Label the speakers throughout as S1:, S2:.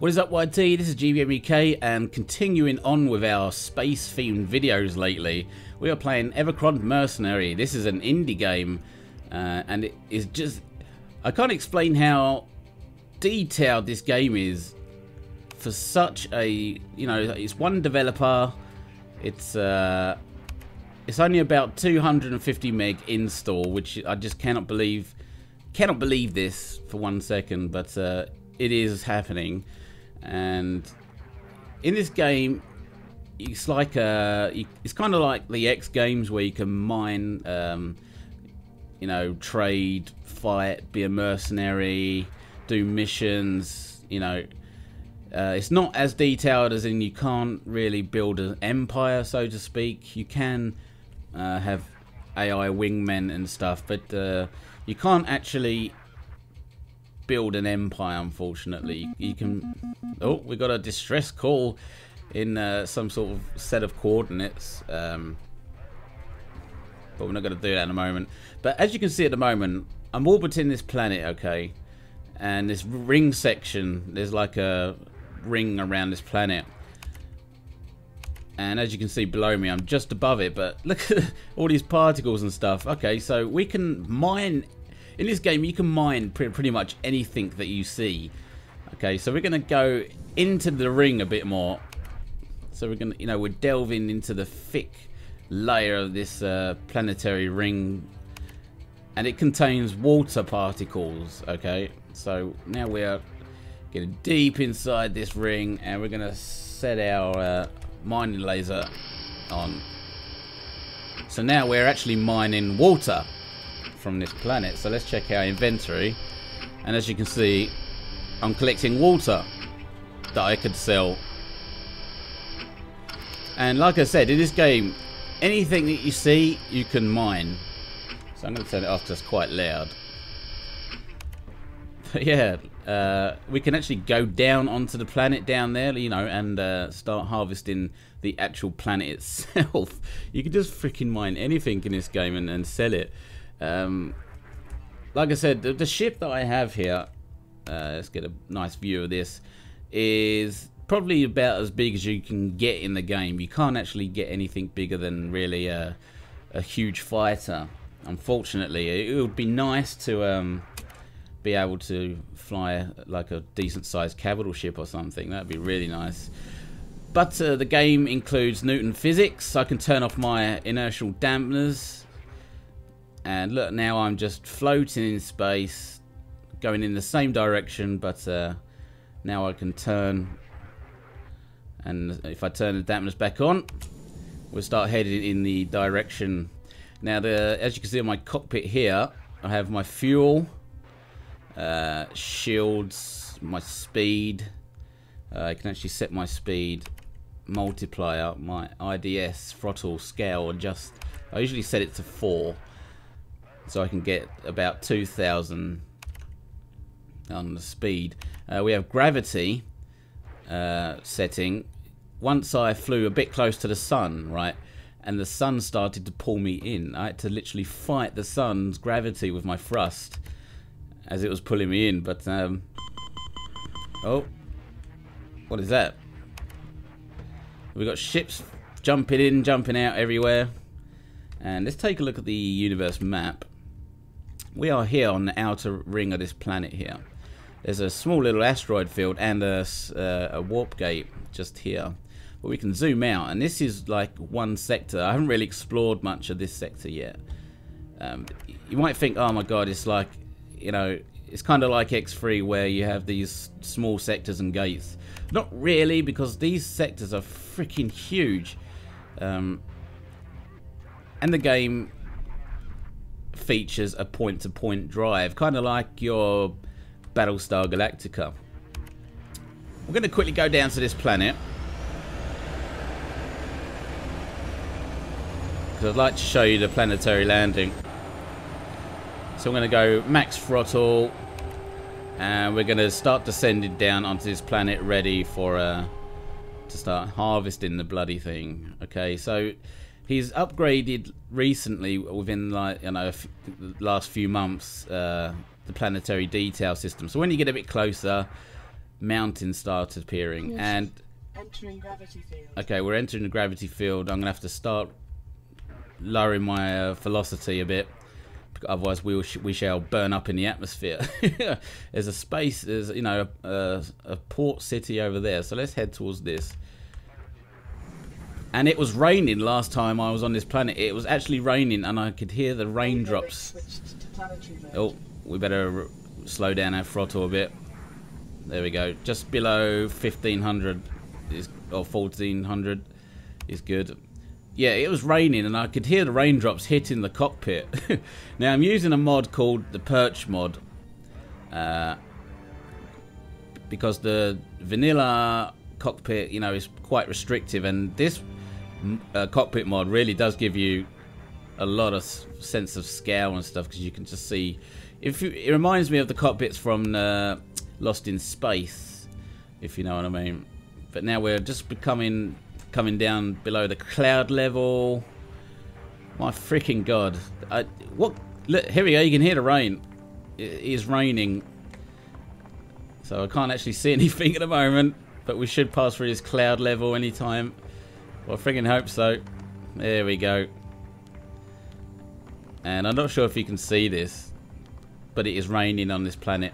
S1: What is up, YT? This is GVM-uk, and continuing on with our space-themed videos lately, we are playing Evochron Mercenary. This is an indie game, and it is just... I can't explain how detailed this game is for such a... You know, it's one developer. It's only about 250 meg install, which I just cannot believe this for 1 second, but it is happening. And in this game, it's like it's kind of like the X games where you can mine, you know, trade, fight, be a mercenary, do missions. You know, it's not as detailed as in you can't really build an empire, so to speak. You can have AI wingmen and stuff, but you can't actually build an empire, unfortunately. You can... Oh, we got a distress call in some sort of set of coordinates, but we're not going to do that in a moment. But as you can see at the moment, I'm orbiting this planet, okay, and this ring section, there's like a ring around this planet, and as you can see below me, I'm just above it, but look at all these particles and stuff. Okay, so we can mine... In this game, you can mine pretty much anything that you see. Okay, so we're going to go into the ring a bit more. So we're going to, you know, we're delving into the thick layer of this planetary ring. And it contains water particles, okay? So now we're getting deep inside this ring, and we're going to set our mining laser on. So now we're actually mining water from this planet. So let's check our inventory, and as you can see, I'm collecting water that I could sell. And like I said, in this game, anything that you see, you can mine. So I'm going to turn it off because it's quite loud. But yeah, we can actually go down onto the planet down there, you know, and start harvesting the actual planet itself. You can just freaking mine anything in this game and sell it. Like I said, the ship that I have here, let's get a nice view of this, is probably about as big as you can get in the game. You can't actually get anything bigger than really a huge fighter, unfortunately. It would be nice to be able to fly like a decent sized capital ship or something. That'd be really nice. But the game includes Newton physics. I can turn off my inertial dampeners. And look, now I'm just floating in space, going in the same direction, but now I can turn, and if I turn the dampeners back on, we'll start heading in the direction. Now, as you can see on my cockpit here, I have my fuel, shields, my speed. I can actually set my speed multiplier, my IDS, throttle, scale, adjust. I usually set it to 4. So I can get about 2,000 on the speed. We have gravity setting. Once I flew a bit close to the sun, right, and the sun started to pull me in. I had to literally fight the sun's gravity with my thrust as it was pulling me in. But oh, what is that? We've got ships jumping in, jumping out everywhere. And let's take a look at the universe map. We are here on the outer ring of this planet here. There's a small little asteroid field and a warp gate just here. But we can zoom out, and this is like one sector. I haven't really explored much of this sector yet. You might think, oh my god, it's like, you know, it's kind of like X3 where you have these small sectors and gates. Not really, because these sectors are freaking huge. And the game features a point-to-point drive, kind of like your Battlestar Galactica. We're going to quickly go down to this planet, because I'd like to show you the planetary landing. So I'm going to go max throttle, and we're going to start descending down onto this planet, ready for to start harvesting the bloody thing. Okay, so he's upgraded recently, within, like, you know, the last few months, the planetary detail system. So when you get a bit closer, mountains started appearing. And
S2: entering gravity field.
S1: okay, we're entering the gravity field. I'm gonna have to start lowering my velocity a bit, otherwise we shall burn up in the atmosphere. There's a space, there's, you know, a port city over there, so let's head towards this. And it was raining last time I was on this planet. It was actually raining, and I could hear the raindrops. Oh, we better slow down our throttle a bit. There we go. Just below 1500 is, or 1400 is good. Yeah, it was raining, and I could hear the raindrops hitting the cockpit. Now I'm using a mod called the Perch mod, because the vanilla cockpit, you know, is quite restrictive, and this cockpit mod really does give you a lot of sense of scale and stuff, because you can just see. It reminds me of the cockpits from Lost in Space, if you know what I mean. But now we're just coming down below the cloud level. My freaking god! What? Look, here we go. You can hear the rain. It is raining, so I can't actually see anything at the moment. But we should pass through this cloud level anytime. Well, I freaking hope so. There we go. And I'm not sure if you can see this, but it is raining on this planet.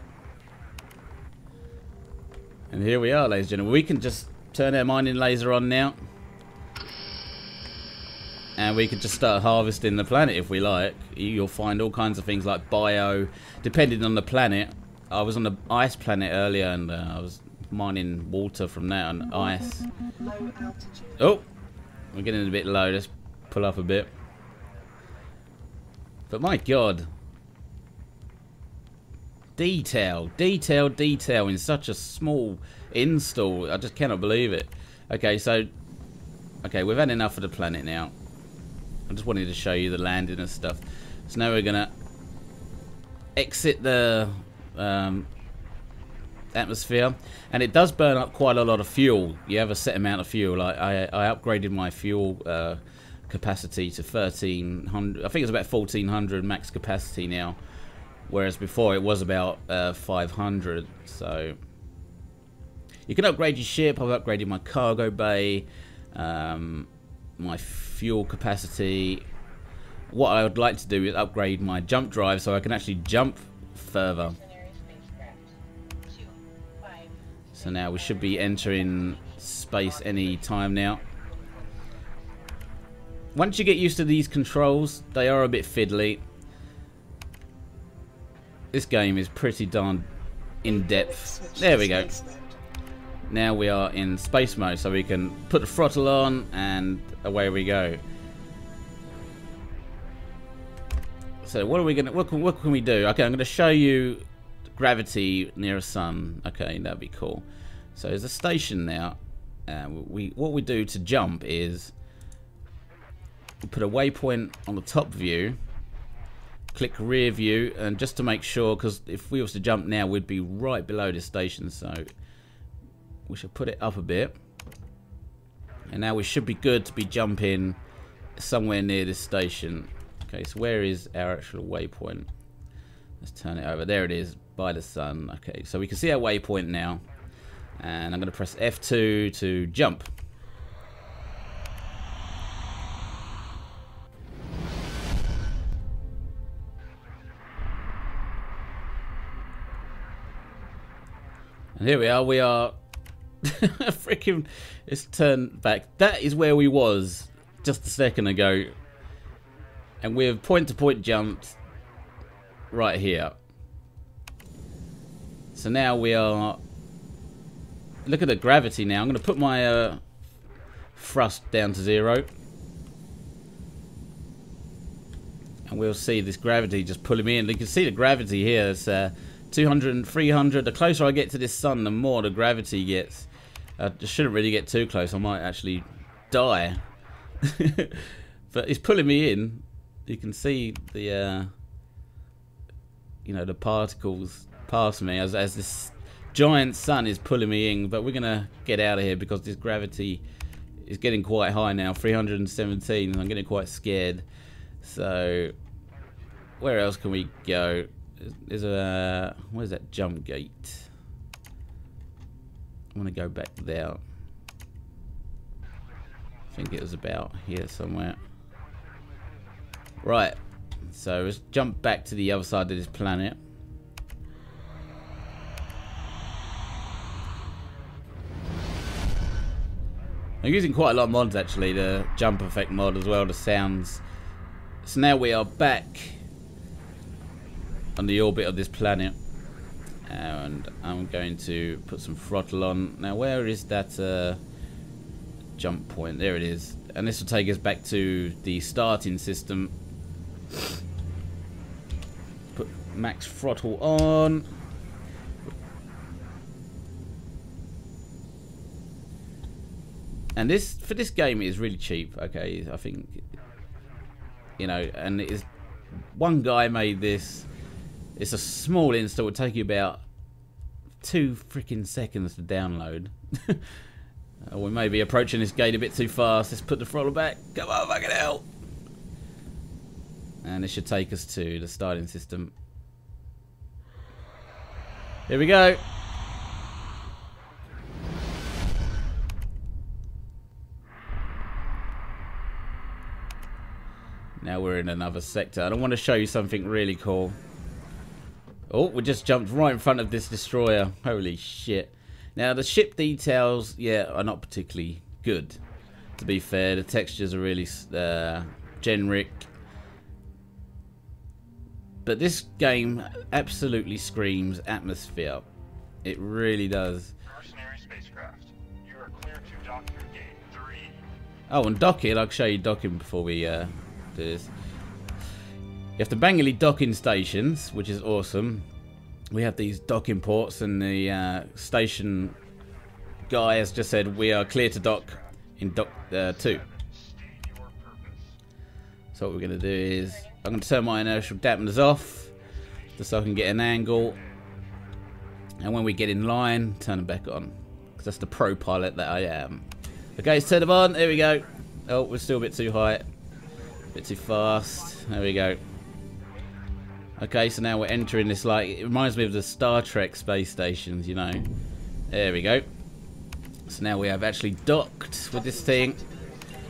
S1: And here we are, ladies and gentlemen. We can just turn our mining laser on now, and we can just start harvesting the planet if we like. You'll find all kinds of things like bio, depending on the planet. I was on the ice planet earlier, and I was mining water from that on ice. Oh, we're getting a bit low. Let's pull up a bit. But my god, detail in such a small install. I just cannot believe it. Okay, so we've had enough of the planet now. I just wanted to show you the landing and stuff. So now we're gonna exit the atmosphere, and it does burn up quite a lot of fuel. You have a set amount of fuel. I upgraded my fuel capacity to 1300. I think it's about 1400 max capacity now, whereas before it was about 500. So you can upgrade your ship. I've upgraded my cargo bay, my fuel capacity. What I would like to do is upgrade my jump drive so I can actually jump further. So now we should be entering space any time now. Once you get used to these controls, they are a bit fiddly. This game is pretty darn in-depth. There we go. Now we are in space mode, so we can put the throttle on and away we go. So what are we gonna? What can we do? Okay, I'm gonna show you gravity near a sun. Okay, that'd be cool. So there's a station now. What we do to jump is we put a waypoint on the top view, click rear view, and just to make sure, because if we was to jump now, we'd be right below the station. So we should put it up a bit, and now we should be good to be jumping somewhere near this station. Okay, so where is our actual waypoint? Let's turn it over. There it is, by the sun. Okay, so we can see our waypoint now, and I'm going to press F2 to jump. And here we are freaking, let's turn back. That is where we was just a second ago, and we've point-to-point jumped right here. So now we are, look at the gravity now. I'm going to put my thrust down to 0, and we'll see this gravity just pulling me in. You can see the gravity here. It's 200 and 300. The closer I get to this sun, the more the gravity gets. I shouldn't really get too close. I might actually die. But it's pulling me in. You can see the you know, the particles past me as this giant sun is pulling me in. But we're gonna get out of here because this gravity is getting quite high now, 317, and I'm getting quite scared. So where else can we go? There's a, where's that jump gate? I'm going to go back there. I think it was about here somewhere. Right. So let's jump back to the other side of this planet. I'm using quite a lot of mods actually, the jump effect mod as well, the sounds. So now we are back on the orbit of this planet. And I'm going to put some throttle on. Now where is that jump point? There it is. And this will take us back to the starting system. Put max throttle on. And this, for this game, is really cheap. Okay, I think, you know, and it is, one guy made this. It's a small install. It'll take you about 2 freaking seconds to download. We may be approaching this gate a bit too fast. Let's put the throttle back. Come on, fucking hell! And it should take us to the starting system. Here we go. Now we're in another sector. I want to show you something really cool. Oh, we just jumped right in front of this destroyer. Holy shit. Now, the ship details, yeah, are not particularly good. To be fair, the textures are really generic. But this game absolutely screams atmosphere. It really does.
S3: Mercenary spacecraft. You are clear to dock your gate 3.
S1: Oh, and docking. I'll show you docking before we do this. You have to manually docking stations, which is awesome. We have these docking ports, and the station guy has just said we are clear to dock in dock 2. So what we're going to do is I'm going to turn my inertial dampeners off, just so I can get an angle. And when we get in line, turn them back on, because that's the pro pilot that I am. Okay, let's turn them on. There we go. Oh, we're still a bit too high, a bit too fast. There we go. Okay, so now we're entering this, like, it reminds me of the Star Trek space stations, you know. There we go. So now we have actually docked with this thing.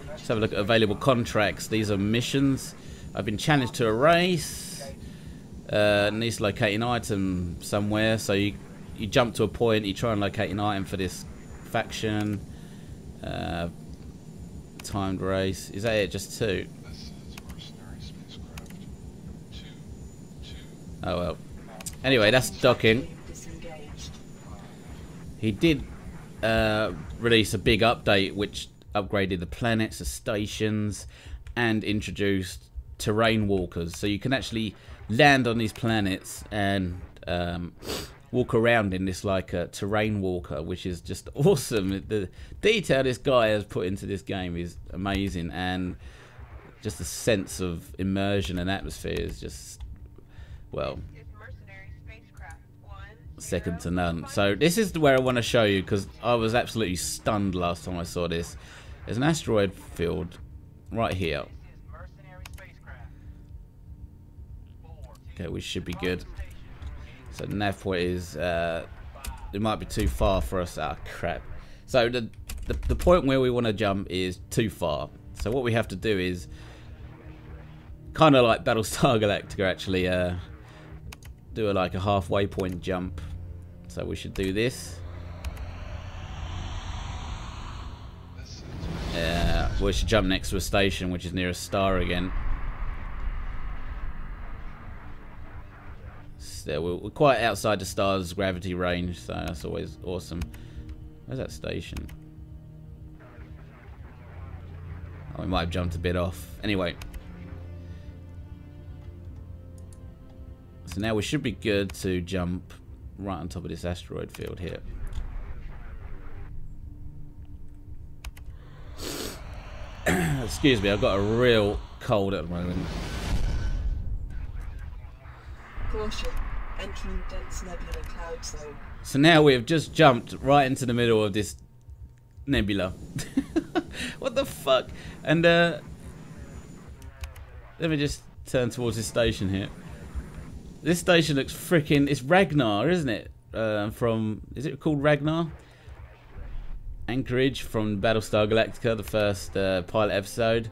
S1: Let's have a look at available contracts. These are missions. I've been challenged to a race. Needs to locate an item somewhere. So you jump to a point, you try and locate an item for this faction. Timed race. Is that it? Just 2? Oh well. Anyway, that's docking. He did release a big update which upgraded the planets, the stations, and introduced terrain walkers. So you can actually land on these planets and walk around in this like a terrain walker, which is just awesome. The detail this guy has put into this game is amazing, and just the sense of immersion and atmosphere is just, well, second to none. So this is where I want to show you, because I was absolutely stunned last time I saw this. There's an asteroid field right here. Okay, we should be good. So the nav point is, it might be too far for us. Ah, crap. So the point where we want to jump is too far. So what we have to do is, kind of like Battlestar Galactica actually, do like a halfway point jump. So we should do this. We should jump next to a station which is near a star again. So we're quite outside the star's gravity range, so that's always awesome. Where's that station? Oh, we might have jumped a bit off. Anyway. So now we should be good to jump right on top of this asteroid field here. Excuse me, I've got a real cold at the moment.
S2: Caution. Entering dense nebula cloud zone.
S1: So now we've just jumped right into the middle of this nebula. What the fuck? And let me just turn towards this station here. This station looks freaking... It's Ragnar, isn't it? From... Is it called Ragnar? Anchorage from Battlestar Galactica, the first pilot episode.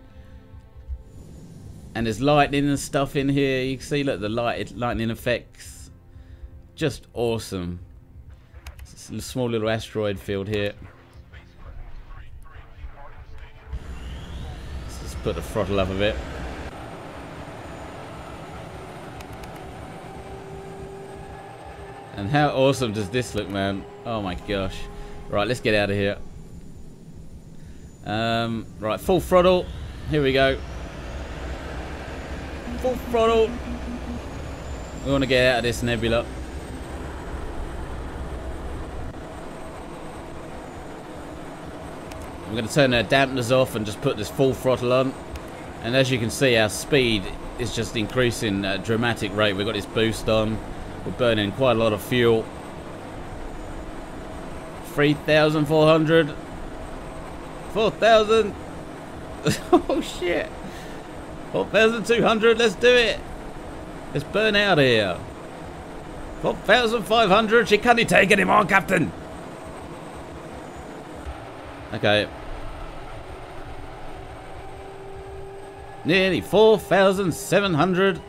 S1: And there's lightning and stuff in here. You can see, look, the lightning effects. Just awesome. It's a small little asteroid field here. Let's just put the throttle up a bit. And how awesome does this look, man? Oh my gosh. Right, let's get out of here. Right, full throttle. Here we go. Full throttle. We want to get out of this nebula. I'm going to turn our dampeners off and just put this full throttle on. And as you can see, our speed is just increasing at a dramatic rate. We've got this boost on. We're burning quite a lot of fuel. 3,400. 4,000. Oh shit. 4,200. Let's do it. Let's burn out of here. 4,500. She can't take any more, Captain. Okay. Nearly 4,700.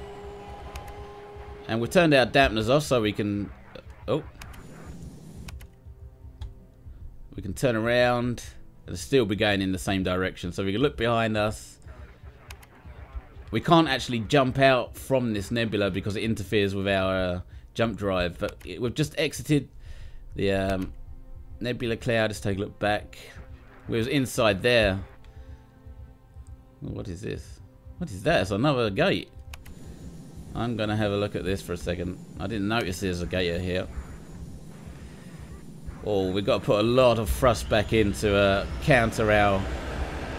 S1: And we turned our dampeners off so we can... Oh. We can turn around and still be going in the same direction. So we can look behind us. We can't actually jump out from this nebula because it interferes with our jump drive. But we've just exited the nebula cloud. Let's take a look back. We was inside there. What is this? What is that? It's another gate. I'm going to have a look at this for a second. I didn't notice there's a gate here. Oh, we've got to put a lot of thrust back in to counter our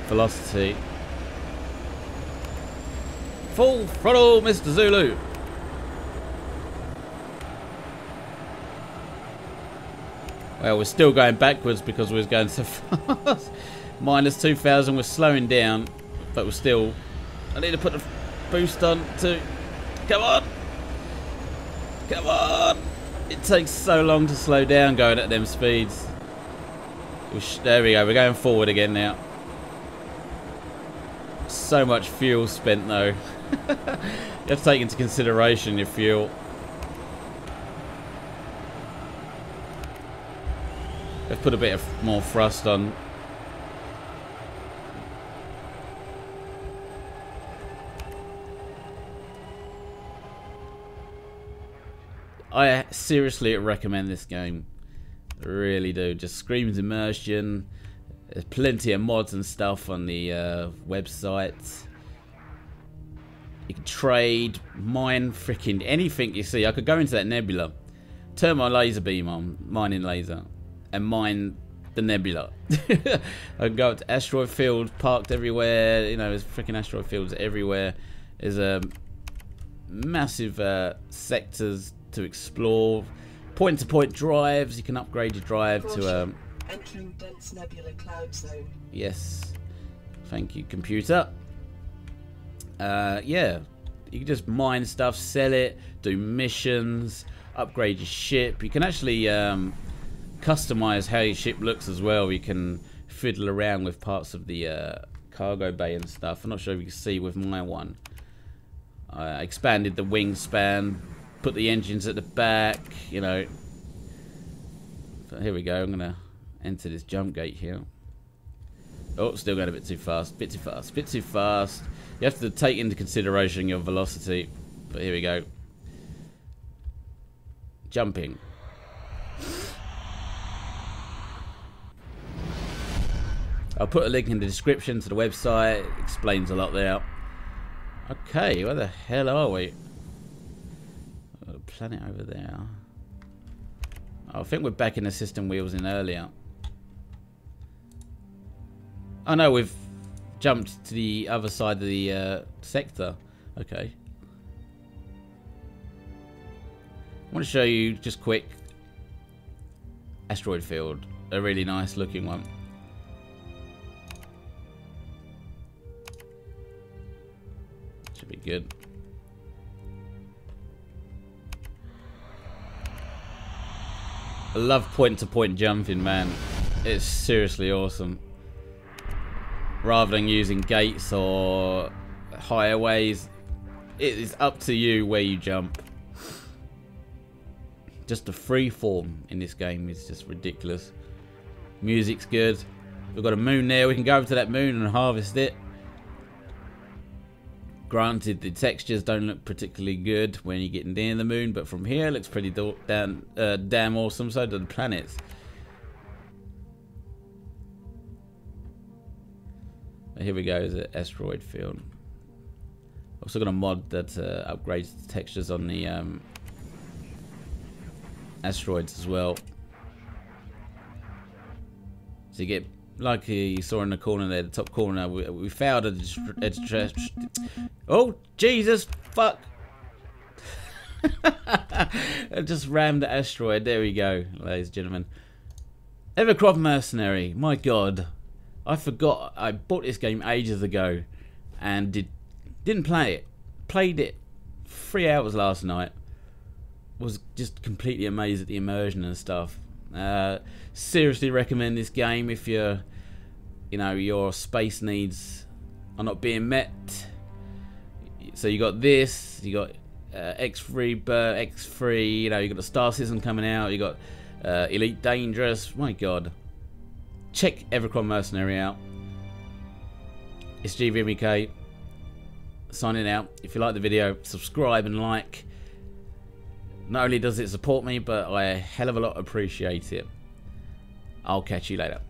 S1: velocity. Full throttle, Mr. Zulu. Well, we're still going backwards because we're going so fast. Minus 2,000, we're slowing down, but we're still... I need to put the boost on too. Come on! Come on! It takes so long to slow down going at them speeds. There we go, we're going forward again now. So much fuel spent though. You have to take into consideration your fuel. Let's put a bit of more thrust on. I seriously recommend this game. I really do. Just screams immersion. There's plenty of mods and stuff on the website. You can trade, mine, freaking anything you see. I could go into that nebula, turn my laser beam on, mining laser, and mine the nebula. I can go up to asteroid fields parked everywhere. You know, there's freaking asteroid fields everywhere. There's a massive sectors to explore. Point-to-point drives. You can upgrade your drive to
S2: entering dense nebula cloud zone.
S1: Yes. Thank you, computer. Yeah. You can just mine stuff, sell it, do missions, upgrade your ship. You can actually customize how your ship looks as well. You can fiddle around with parts of the cargo bay and stuff. I'm not sure if you can see with my one. I expanded the wingspan, put the engines at the back, you know. So here we go. I'm gonna enter this jump gate here. Oh, still going a bit too fast. Bit too fast. Bit too fast. You have to take into consideration your velocity. But here we go. Jumping. I'll put a link in the description to the website. It explains a lot there. Okay, where the hell are we? A planet over there. Oh, I think we're back in the system we was in earlier. Oh no, we've jumped to the other side of the sector. Okay. I want to show you just quick asteroid field. A really nice looking one. Should be good. I love point-to-point jumping, man. It's seriously awesome. Rather than using gates or highways, it is up to you where you jump. Just the freeform in this game is just ridiculous. Music's good. We've got a moon there. We can go over to that moon and harvest it. Granted, the textures don't look particularly good when you're getting near the moon, but from here it looks pretty damn awesome. So do the planets. Here we go, is an asteroid field. Also got a mod that upgrades the textures on the asteroids as well. So you get, like you saw in the corner there, the top corner, we found a oh, Jesus, fuck. I just rammed the asteroid. There we go, ladies and gentlemen. Evochron Mercenary, my god. I forgot I bought this game ages ago and didn't play it. Played it 3 hours last night. Was just completely amazed at the immersion and stuff. Seriously recommend this game if you're, your space needs are not being met. So you got this, you got X3, X3. You got the Star System coming out. You got Elite Dangerous. My god. Check Everon Mercenary out. It's GVM-uk signing out. If you like the video, subscribe and like. Not only does it support me, but I a hell of a lot appreciate it. I'll catch you later.